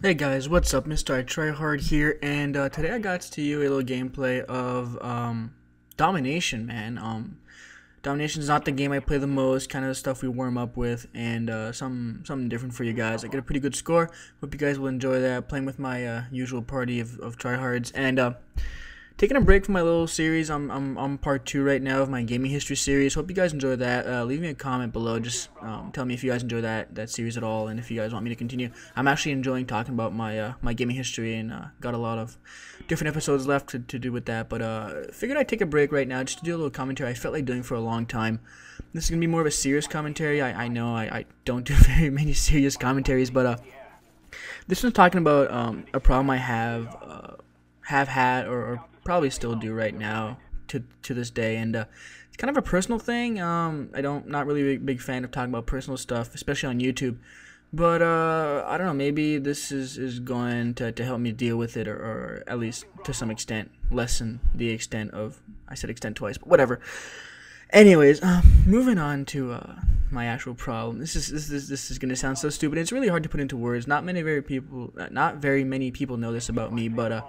Hey guys, what's up? MrITryHard here, and today I got to you a little gameplay of Domination, man. Domination is not the game I play the most, kind of the stuff we warm up with, and something different for you guys. I get a pretty good score. Hope you guys will enjoy that. Playing with my usual party of tryhards, and taking a break from my little series. I'm on part 2 right now of my gaming history series. Hope you guys enjoy that. Leave me a comment below. Just tell me if you guys enjoy that series at all, and if you guys want me to continue. I'm actually enjoying talking about my gaming history, and got a lot of different episodes left to do with that. But figured I'd take a break right now just to do a little commentary I felt like doing for a long time. This is gonna be more of a serious commentary. I know I don't do very many serious commentaries, but this one's talking about a problem I have had or probably still do right now to this day, and it's kind of a personal thing. Not really a big fan of talking about personal stuff, especially on YouTube, but I don't know, maybe this is going to help me deal with it, or at least to some extent lessen the extent of, I said extent twice, but whatever. Anyways, moving on to my actual problem. This is gonna sound so stupid. It's really hard to put into words. Not very many people know this about me, but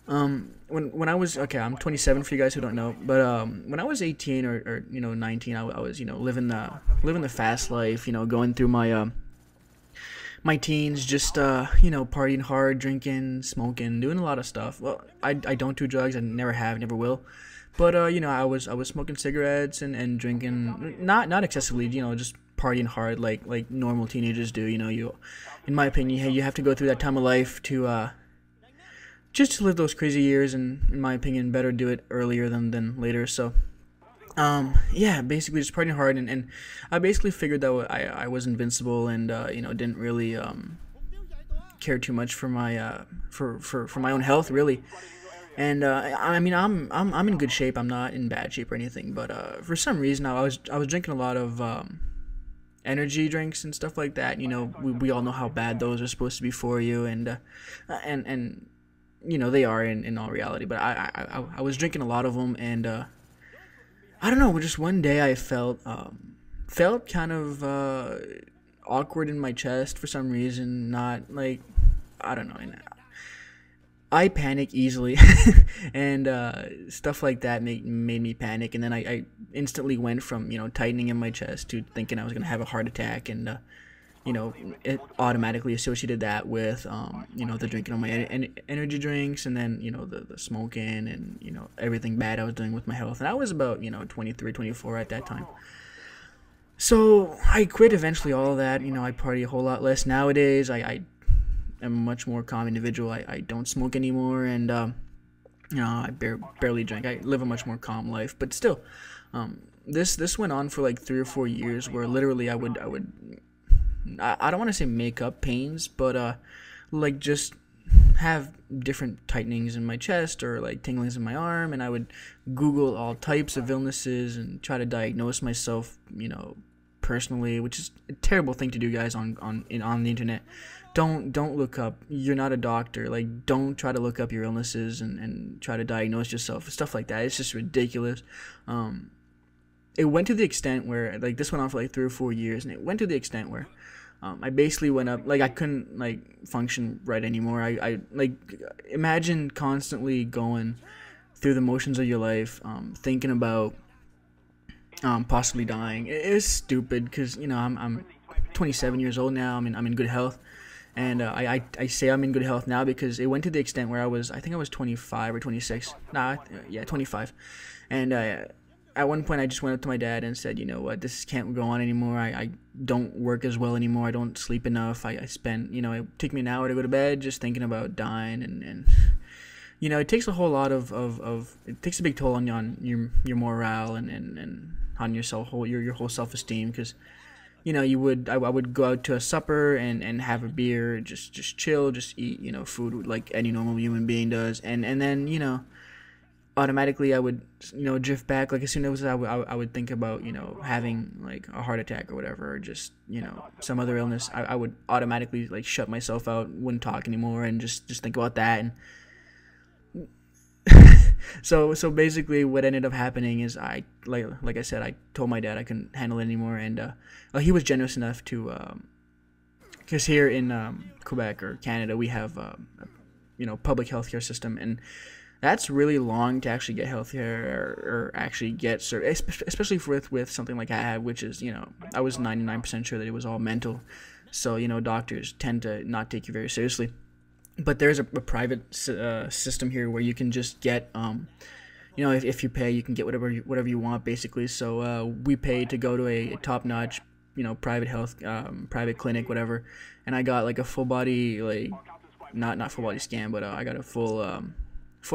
when I was, okay, I'm 27 for you guys who don't know, but when I was 18 or 19, I was living the fast life, going through my teens, just partying hard, drinking, smoking, doing a lot of stuff. Well, I don't do drugs. I never have, never will. But I was smoking cigarettes and drinking, not excessively, just partying hard like normal teenagers do. In my opinion, you have to go through that time of life to just to live those crazy years, and in my opinion, better do it earlier than later. So, yeah, basically just partying hard, and I basically figured that I was invincible, and didn't really care too much for my for my own health, really. And I mean, I'm in good shape. I'm not in bad shape or anything, but for some reason I was drinking a lot of energy drinks and stuff like that. We all know how bad those are supposed to be for you, and they are in all reality, but I was drinking a lot of them, and I don't know, just one day I felt kind of awkward in my chest for some reason. Not like, I don't know, I panic easily, and stuff like that made me panic, and then I instantly went from tightening in my chest to thinking I was gonna have a heart attack, and it automatically associated that with, the drinking of my energy drinks, and then, the smoking, and, everything bad I was doing with my health. And I was about, 23, 24 at that time. So I quit eventually all of that. I party a whole lot less nowadays. I am a much more calm individual. I don't smoke anymore, and, I barely drink. I live a much more calm life, but still, this went on for like 3 or 4 years, where literally I don't want to say make up pains, but like just have different tightenings in my chest, or like tinglings in my arm, and I would Google all types of illnesses and try to diagnose myself, personally, which is a terrible thing to do, guys, on the internet. Don't look up. You're not a doctor. Like, don't try to look up your illnesses and try to diagnose yourself, stuff like that. It's just ridiculous. It went to the extent where, like, this went on for like 3 or 4 years, and it went to the extent where I basically went up, like, I couldn't, like, function right anymore. I like, imagine constantly going through the motions of your life, thinking about possibly dying. It's stupid, because, I'm 27 years old now. I'm in good health, and I say I'm in good health now because it went to the extent where I think I was 25 or 26. Nah, yeah, 25. And at one point, I just went up to my dad and said, you know what, this can't go on anymore. I don't work as well anymore. I don't sleep enough. I spend, it took me an hour to go to bed just thinking about dying. And it takes a whole lot of it takes a big toll on your morale and on your whole self-esteem. Because, I would go out to a supper and have a beer, just chill, just eat, food like any normal human being does. And then, automatically I would, drift back. Like, as soon as I would think about, having like a heart attack or whatever, or just, some other illness, I would automatically like shut myself out, wouldn't talk anymore, and just think about that. And so basically what ended up happening is like I said, I told my dad I couldn't handle it anymore, and he was generous enough to because here in Quebec or Canada we have public healthcare system, and that's really long to actually get healthcare or actually get especially with something like I had, which is I was 99% sure that it was all mental. So doctors tend to not take you very seriously. But there's a private system here where you can just get if you pay, you can get whatever you want basically. So we paid to go to a top-notch private clinic, whatever, and I got like a full body, like not full body scan, but I got a full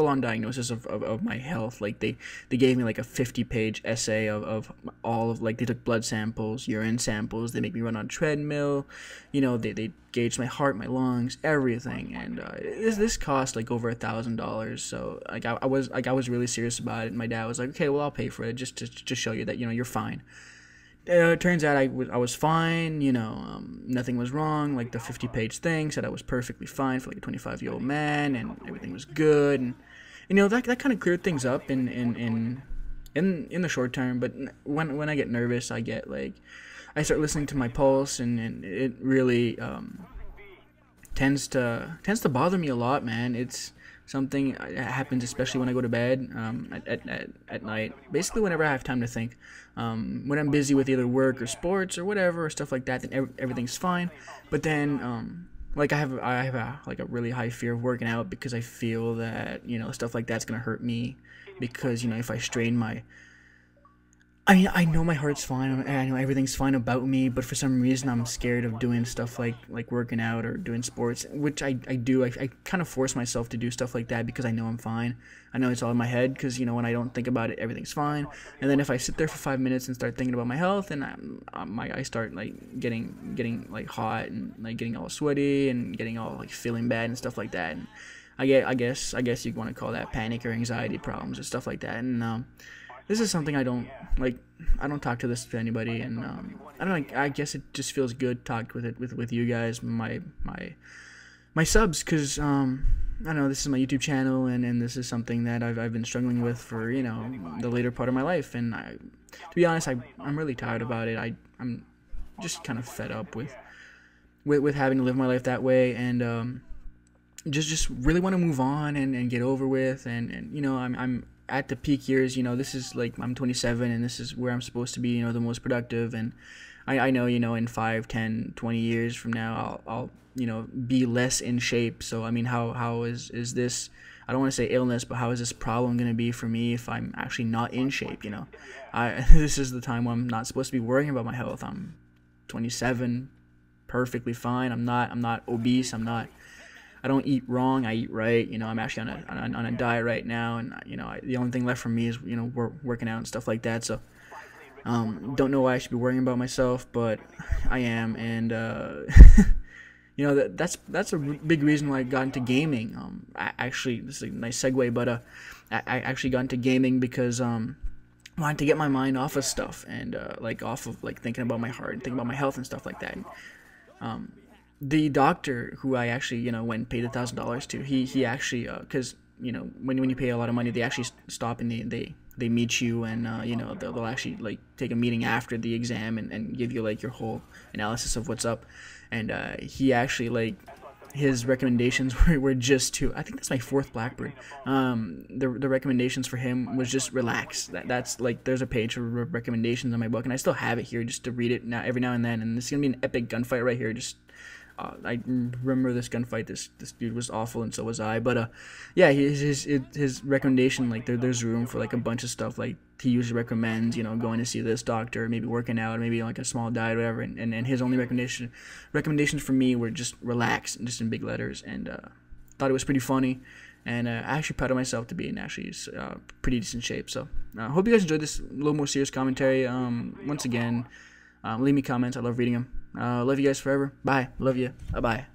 on diagnosis of my health. Like they gave me like a 50-page essay of all of, like, they took blood samples, urine samples, they make me run on a treadmill, they gauged my heart, my lungs, everything, and this cost like over $1,000. So like I was really serious about it, and my dad was like, okay, well, I'll pay for it just to show you that you're fine. It turns out I was fine, nothing was wrong. Like the 50-page thing said I was perfectly fine for like a 25-year-old man, and everything was good, and that kind of cleared things up in the short term. But when I get nervous, I start listening to my pulse, and it really tends to bother me a lot, man. It's something that happens especially when I go to bed at night. Basically, whenever I have time to think. When I'm busy with either work or sports or whatever or stuff like that, then everything's fine. But then, like I have a really high fear of working out, because I feel that stuff like that's gonna hurt me, because if I strain I know my heart's fine, I know everything's fine about me, but for some reason I'm scared of doing stuff like working out or doing sports, which I do. I kind of force myself to do stuff like that because I know I'm fine. I know it's all in my head, because when I don't think about it, everything's fine. And then if I sit there for 5 minutes and start thinking about my health, and I start like getting like hot, and like getting all sweaty, and getting all like feeling bad and stuff like that. And I guess you want to call that panic or anxiety problems and stuff like that. And this is something I don't talk to this to anybody, and I don't know, I guess it just feels good to talk with you guys, my subs, because I don't know, this is my YouTube channel, and this is something that I've been struggling with for the later part of my life, and to be honest, I'm really tired about it. I'm just kind of fed up with having to live my life that way, and just really want to move on and get over with, and I'm at the peak years. This is like, I'm 27, and this is where I'm supposed to be the most productive, and I know in 5, 10, 20 years from now I'll be less in shape. So I mean, how is this, I don't want to say illness, but how is this problem going to be for me if I'm actually not in shape? This is the time when I'm not supposed to be worrying about my health. I'm 27, perfectly fine. I'm not obese. I don't eat wrong. I eat right. I'm actually on a diet right now, and the only thing left for me is working out and stuff like that. So don't know why I should be worrying about myself, but I am, and that's a big reason why I got into gaming. Actually, this is a nice segue, but I actually got into gaming because I wanted to get my mind off of stuff, and off of thinking about my heart and thinking about my health and stuff like that. And, the doctor who I actually went and paid $1,000 to, he actually, because when you pay a lot of money, they actually stop and they meet you, and they'll actually take a meeting after the exam and give you your whole analysis of what's up. And he actually his recommendations were just to, I think that's my 4th Blackbird. The recommendations for him was just relax. That's there's a page for recommendations on my book, and I still have it here just to read it every now and then. And this is gonna be an epic gunfight right here. Just I remember this gunfight. This dude was awful, and so was I. But yeah, his recommendation, there's room for a bunch of stuff. He usually recommends going to see this doctor, maybe working out, maybe a small diet, or whatever. And his only recommendations for me were just relax, just in big letters. And thought it was pretty funny, and I actually proud of myself to be in actually pretty decent shape. So hope you guys enjoyed this little more serious commentary. Once again, leave me comments. I love reading them. Love you guys forever. Bye. Love you. Bye.